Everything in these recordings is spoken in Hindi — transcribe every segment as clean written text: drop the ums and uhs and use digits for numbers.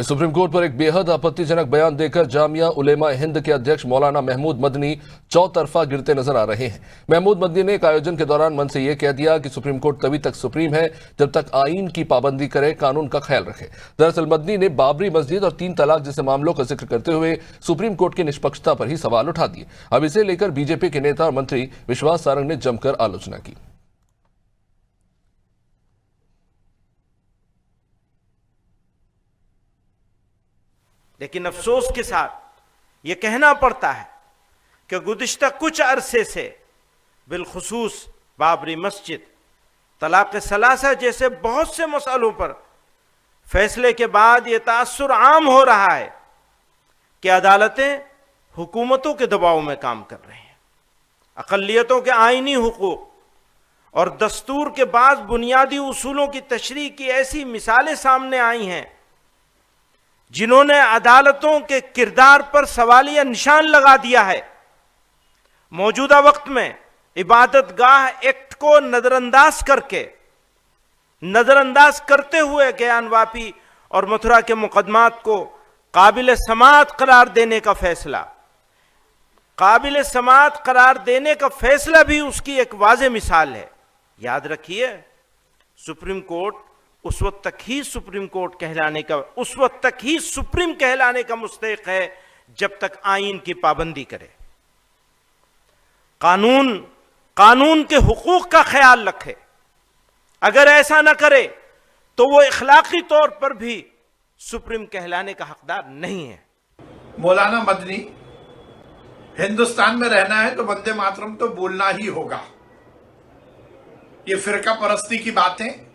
सुप्रीम कोर्ट पर एक बेहद आपत्तिजनक बयान देकर जामिया उलेमा हिंद के अध्यक्ष मौलाना महमूद मदनी चौतरफा गिरते नजर आ रहे हैं। महमूद मदनी ने एक आयोजन के दौरान मन से यह कह दिया कि सुप्रीम कोर्ट तभी तक सुप्रीम है जब तक आईन की पाबंदी करे, कानून का ख्याल रखे। दरअसल मदनी ने बाबरी मस्जिद और 3 तलाक जैसे मामलों का जिक्र करते हुए सुप्रीम कोर्ट की निष्पक्षता पर ही सवाल उठा दिए। अब इसे लेकर बीजेपी के नेता और मंत्री विश्वास सारंग ने जमकर आलोचना की। लेकिन अफसोस के साथ ये कहना पड़ता है कि गुज़िश्ता कुछ अरसे से बिलखुसूस बाबरी मस्जिद, तलाक सलासा जैसे बहुत से मसलों पर फैसले के बाद ये तासुर आम हो रहा है कि अदालतें हुकूमतों के दबाव में काम कर रही हैं। अक़लियतों के आईनी हुकूक और दस्तूर के बाद बुनियादी उसूलों की तशरीह की ऐसी मिसालें सामने आई हैं जिन्होंने अदालतों के किरदार पर सवालिया निशान लगा दिया है। मौजूदा वक्त में इबादत गाह एक्ट को नजरअंदाज करते हुए ज्ञानवापी और मथुरा के मुकदमात को काबिल समाअत करार देने का फैसला भी उसकी एक वाज़ेह मिसाल है। याद रखिए, सुप्रीम कोर्ट उस वक्त तक ही सुप्रीम कहलाने का मुस्तहिक है जब तक आईन की पाबंदी करे, कानून के हुकूक का ख्याल रखे। अगर ऐसा न करे तो वो इखलाकी तौर पर भी सुप्रीम कहलाने का हकदार नहीं है। मौलाना मदनी, हिंदुस्तान में रहना है तो वंदे मातरम तो बोलना ही होगा। ये फिरका परस्ती की बातें,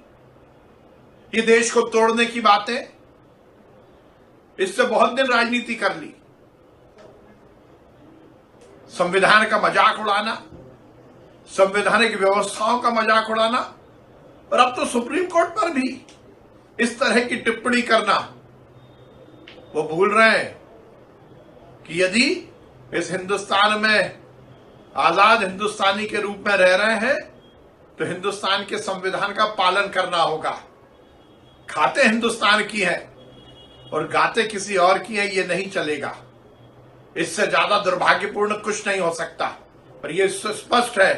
ये देश को तोड़ने की बातें, इससे बहुत दिन राजनीति कर ली। संविधान का मजाक उड़ाना, संवैधानिक व्यवस्थाओं का मजाक उड़ाना, और अब तो सुप्रीम कोर्ट पर भी इस तरह की टिप्पणी करना। वो भूल रहे हैं कि यदि इस हिंदुस्तान में आजाद हिंदुस्तानी के रूप में रह रहे हैं तो हिंदुस्तान के संविधान का पालन करना होगा। खाते हिंदुस्तान की है और गाते किसी और की है, ये नहीं चलेगा। इससे ज्यादा दुर्भाग्यपूर्ण कुछ नहीं हो सकता। और ये स्पष्ट है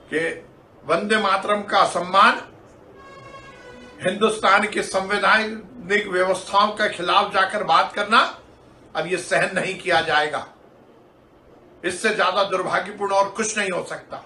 कि वंदे मातरम का सम्मान हिंदुस्तान के संवैधानिक व्यवस्थाओं के खिलाफ जाकर बात करना अब ये सहन नहीं किया जाएगा। इससे ज्यादा दुर्भाग्यपूर्ण और कुछ नहीं हो सकता।